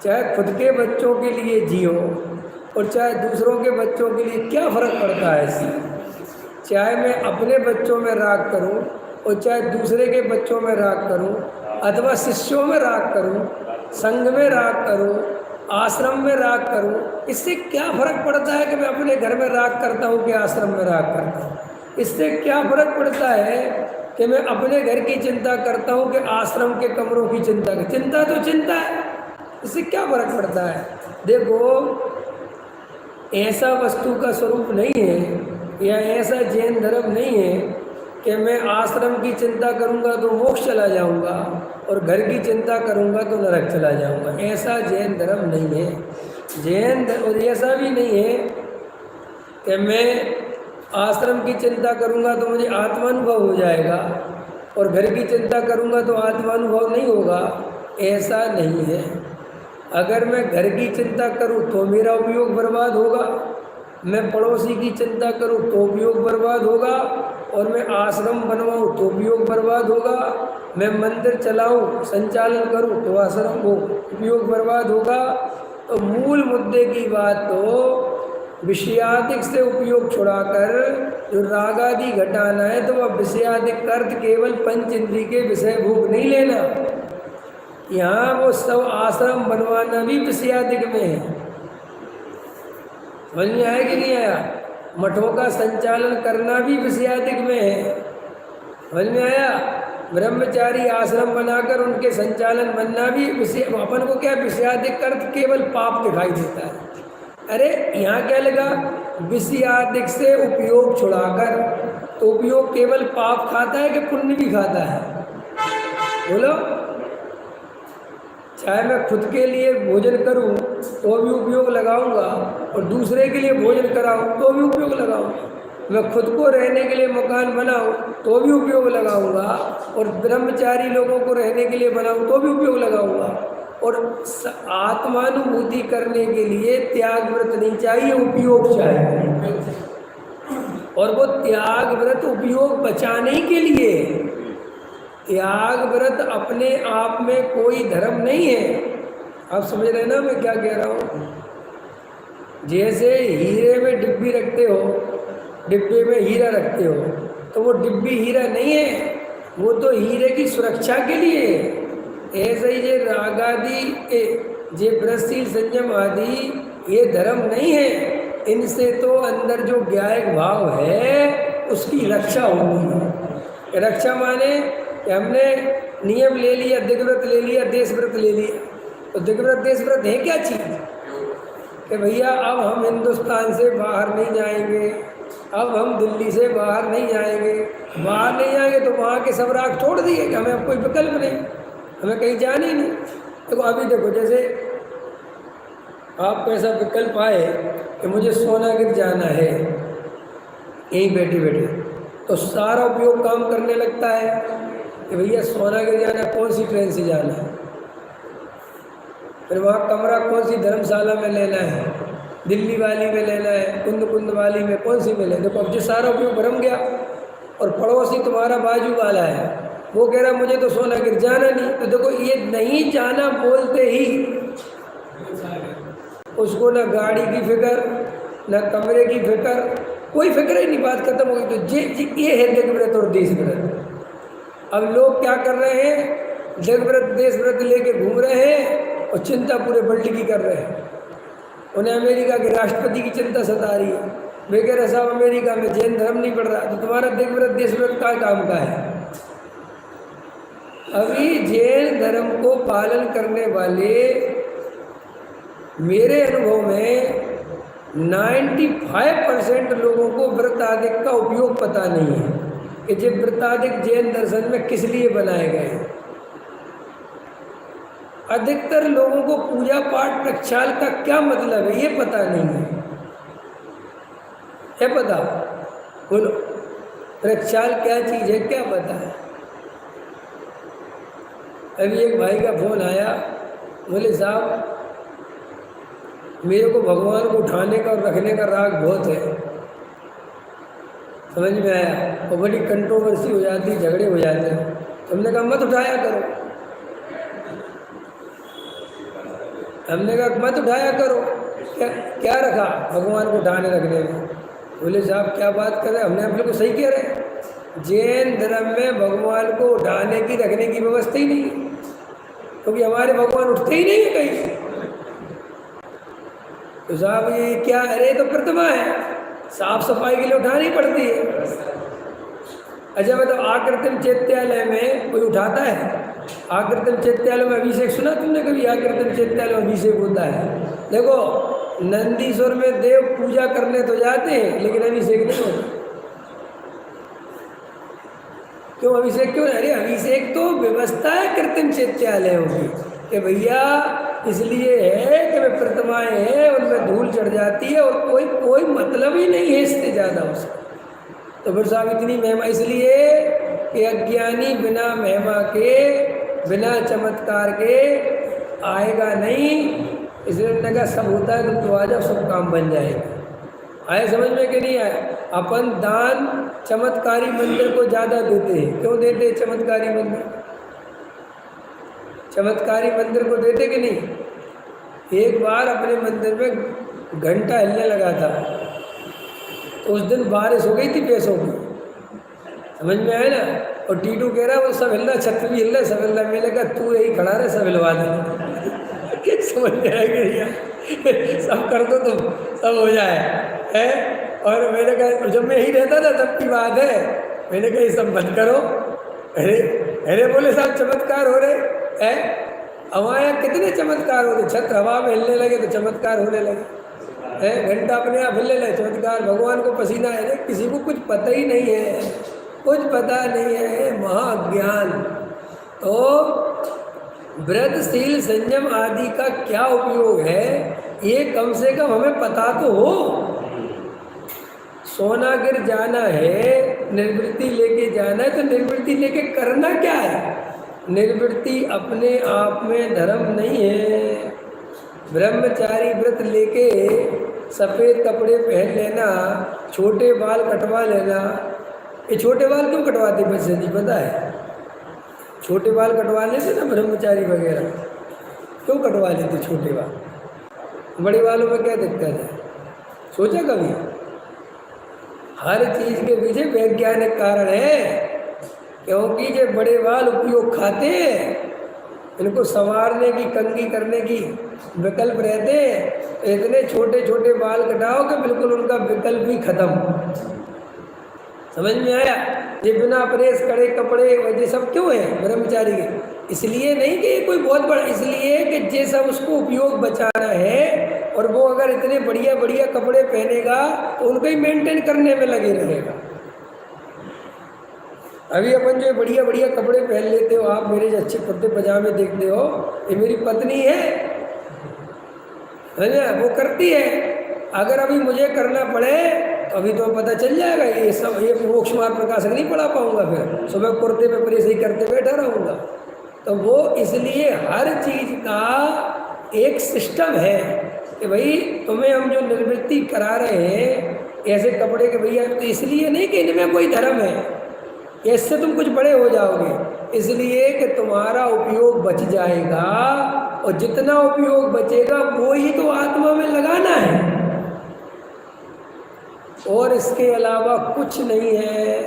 चाहे खुद के बच्चों के लिए जियो और चाहे दूसरों के बच्चों के लिए, क्या फ़र्क पड़ता है इससे? चाहे मैं अपने बच्चों में राग करूं और चाहे दूसरे के बच्चों में राग करूं, अथवा शिष्यों में राग करूं, संघ में राग करूं, आश्रम में राग करूं, इससे क्या फ़र्क पड़ता है कि मैं अपने घर में राग करता हूं कि आश्रम में राग करता हूं? इससे क्या फ़र्क पड़ता है कि मैं अपने घर की चिंता करता हूं कि आश्रम के कमरों की चिंता की? चिंता तो चिंता है, इससे क्या फ़र्क पड़ता है? देखो, ऐसा वस्तु का स्वरूप नहीं है या ऐसा जैन धर्म नहीं है कि मैं आश्रम की चिंता करूंगा तो मोक्ष चला जाऊंगा और घर की चिंता करूंगा तो नरक चला जाऊंगा। ऐसा जैन धर्म नहीं है। और ऐसा भी नहीं है कि मैं आश्रम की चिंता करूंगा तो मुझे आत्मानुभव हो जाएगा और घर की चिंता करूंगा तो आत्मानुभव नहीं होगा। ऐसा नहीं है। अगर मैं घर की चिंता करूं तो मेरा उपयोग बर्बाद होगा, मैं पड़ोसी की चिंता करूं तो उपयोग बर्बाद होगा, और मैं आश्रम बनवाऊं तो उपयोग बर्बाद होगा, मैं मंदिर चलाऊं, संचालन करूं तो आश्रम को उपयोग बर्बाद होगा। तो मूल मुद्दे की बात तो विषयादिक से उपयोग छुड़ाकर जो रागादि घटाना है, तो वह विषयादिक अर्थ केवल पंच इंद्रिय के विषय भोग नहीं लेना। यहाँ वो सब आश्रम बनवाना भी विषयादिक में है। समझ में आया कि नहीं आया? मठों का संचालन करना भी विषयादिक में है। समझ में आया? ब्रह्मचारी आश्रम बनाकर उनके संचालन बनना भी विषय। अपन को क्या विषयादिक अर्थ केवल पाप दिखाई देता है। अरे यहाँ क्या लगा? विषयादिक से उपयोग छुड़ाकर, तो उपयोग केवल पाप खाता है कि पुण्य भी खाता है? बोलो। चाहे मैं खुद के लिए भोजन करूं तो भी उपयोग लगाऊंगा, और दूसरे के लिए भोजन कराऊं तो भी उपयोग लगाऊंगा। मैं खुद को रहने के लिए मकान बनाऊं तो भी उपयोग लगाऊंगा, और ब्रह्मचारी लोगों को रहने के लिए बनाऊं तो भी उपयोग लगाऊंगा। और आत्मानुभूति करने के लिए त्याग व्रत नहीं चाहिए, उपयोग चाहिए। और वो त्याग व्रत उपयोग बचाने के लिए। त्याग व्रत अपने आप में कोई धर्म नहीं है। आप समझ रहे ना मैं क्या कह रहा हूँ? जैसे हीरे में डिब्बी रखते हो, डिब्बे में हीरा रखते हो, तो वो डिब्बी हीरा नहीं है, वो तो हीरे की सुरक्षा के लिए है। ऐसे ही ये रागादि, ये वृत्तिशील संयम आदि, ये धर्म नहीं है। इनसे तो अंदर जो ज्ञायक भाव है उसकी रक्षा होती है। रक्षा माने कि हमने नियम ले लिया, दिग्व्रत ले लिया, देश व्रत ले लिया, तो दिग्व्रत देश व्रत है क्या चीज़? कि भैया अब हम हिंदुस्तान से बाहर नहीं जाएंगे, अब हम दिल्ली से बाहर नहीं जाएंगे। बाहर नहीं जाएंगे तो वहाँ के सब राग छोड़ दिए कि हमें अब कोई विकल्प नहीं, हमें कहीं जाना ही नहीं। देखो अभी देखो, जैसे आपको ऐसा विकल्प आए कि मुझे सोनागिर जाना है यहीं बैठे बैठे, तो सारा उपयोग काम करने लगता है कि भैया सोनागिर जाना, कौन सी ट्रेन से जाना है, फिर वहाँ कमरा कौन सी धर्मशाला में लेना है, दिल्ली वाली में लेना है, कुंद वाली में, कौन सी में लेना। देखो अब जो सारा उपयोग भरम गया, और पड़ोसी तुम्हारा बाजू वाला है, वो कह रहा मुझे तो सोनागिर जाना नहीं। तो देखो ये नहीं जाना बोलते ही उसको ना गाड़ी की फिक्र, ना कमरे की फिक्र, कोई फिक्र ही नहीं, बात खत्म हो गई। तो ये है दिग्व्रत और देश व्रत। अब लोग क्या कर रहे हैं? दिग्व्रत देश व्रत लेके घूम रहे हैं और चिंता पूरे वर्ल्ड की कर रहे हैं। उन्हें अमेरिका के राष्ट्रपति की चिंता सता रही है। वे कह रहे साहब अमेरिका में जैन धर्म नहीं पढ़ रहा, तो तुम्हारा दिग्व्रत देश व्रत का काम का है? अभी जैन धर्म को पालन करने वाले, मेरे अनुभव में 95% लोगों को व्रतादिक का उपयोग पता नहीं है कि ये व्रतादिक जैन दर्शन में किस लिए बनाए गए हैं। अधिकतर लोगों को पूजा पाठ प्रक्षाल का क्या मतलब है ये पता नहीं है पता? बोलो, प्रक्षाल क्या चीज़ है, क्या पता है? अभी एक भाई का फोन आया, बोले साहब मेरे को भगवान को उठाने का और रखने का राग बहुत है। समझ में आया? और बड़ी कंट्रोवर्सी हो जाती, झगड़े हो जाते हैं। हमने कहा मत उठाया करो। हमने कहा मत उठाया करो। क्या क्या रखा भगवान को उठाने रखने में? बोले साहब क्या बात कर रहे हैं, हमने आप लोग को सही कह रहे हैं। जैन धर्म में भगवान को उठाने की रखने की व्यवस्था ही नहीं है, क्योंकि हमारे भगवान उठते ही नहीं है कहीं। तो साहब ये क्या, अरे तो प्रतिमा है, साफ सफाई के लिए उठानी पड़ती है। अच्छा मतलब आकृतिम चैत्यालय में कोई उठाता है? आकृतिम चैत्यालय में अभिषेक सुना तुमने कभी? आकृतिम चैत्यालय में अभिषेक होता है। देखो नंदीश्वर में देव पूजा करने तो जाते हैं लेकिन अभिषेक नहीं होता। क्यों अभिषेक क्यों? अरे अभिषेक तो व्यवस्था है कृत्रिम चैत्यालयों की कि भैया इसलिए है कि वे प्रतिमाएं हैं, उनमें धूल चढ़ जाती है और कोई कोई मतलब ही नहीं है इससे ज़्यादा उसका। तो फिर साहब इतनी महिमा इसलिए कि अज्ञानी बिना महिमा के, बिना चमत्कार के आएगा नहीं। इसलिए उन्होंने कहा सब होता है तुम तो आ जाओ, सब काम बन जाएगा। आए समझ में कि नहीं आए? अपन दान चमत्कारी मंदिर को ज़्यादा देते हैं। क्यों देते हैं चमत्कारी मंदिर? चमत्कारी मंदिर को देते कि नहीं? एक बार अपने मंदिर में घंटा हिलने लगा था, तो उस दिन बारिश हो गई थी पैसों की, समझ में आया ना? और टीटू कह रहा है वो सब हिल रहा, छत भी हिल रहा, सब हिल रहा। मैंने कहा तू यही खड़ा रहे, सब हिलवा दे। समझ में आएगा? सब कर दो तुम, सब हो जाए है। और मैंने कहा जब मैं यही रहता था तब की बात है, मैंने कहा ये सब बंद करो। अरे अरे बोले साहब चमत्कार हो रहे हैं। हमारे यहाँ कितने चमत्कार हो रहे, छत हवा में हिलने लगे तो चमत्कार होने लगे है, घंटा अपने आप हिलने लगे चमत्कार। भगवान को पसीना है, किसी को कुछ पता ही नहीं है, कुछ पता नहीं है, महाज्ञान। तो व्रत शील संयम आदि का क्या उपयोग है, ये कम से कम हमें पता तो हो। सोनागिर जाना है, निर्वृत्ति लेके जाना है, तो निर्वृत्ति लेके करना क्या है? निर्वृत्ति अपने आप में धर्म नहीं है। ब्रह्मचारी व्रत लेके सफ़ेद कपड़े पहन लेना, छोटे बाल कटवा लेना। ये छोटे बाल क्यों कटवाते बच्चे जी पता है? छोटे बाल कटवा लेते ना ब्रह्मचारी वगैरह, क्यों कटवा लेते छोटे बाल? बड़े बालों में क्या दिक्कत है? सोचा कभी? हर चीज़ के पीछे वैज्ञानिक कारण है, क्योंकि जो बड़े बाल उपयोग खाते हैं, इनको संवारने की, कंघी करने की विकल्प रहते हैं। इतने छोटे छोटे बाल कटाओ कि बिल्कुल उनका विकल्प ही खत्म। समझ में आया? ये बिना प्रेस करे कपड़े वजह सब क्यों है ब्रह्मचारी के? इसलिए नहीं कि कोई बहुत बड़ा, इसलिए कि जे सब उसको उपयोग बचाना है। और वो अगर इतने बढ़िया बढ़िया कपड़े पहनेगा तो उनको ही मेंटेन करने में लगे रहेगा। अभी अपन जो बढ़िया बढ़िया कपड़े पहन लेते हो, आप मेरे जो अच्छे कुर्ते पजामे देखते हो, ये मेरी पत्नी है ना, वो करती है। अगर अभी मुझे करना पड़े तो अभी तो पता चल जाएगा, ये सब ये मोक्ष मार्ग प्रकाशक नहीं पढ़ा पाऊंगा, फिर सुबह कुर्ते पे प्रेस ही करते बैठा रहूँगा। तो वो इसलिए हर चीज़ का एक सिस्टम है कि भाई तुम्हें हम जो निर्वृत्ति करा रहे हैं ऐसे कपड़े के भैया, तो इसलिए नहीं कि इनमें कोई धर्म है, इससे तुम कुछ बड़े हो जाओगे, इसलिए कि तुम्हारा उपयोग बच जाएगा। और जितना उपयोग बचेगा वो ही तो आत्मा में लगाना है, और इसके अलावा कुछ नहीं है।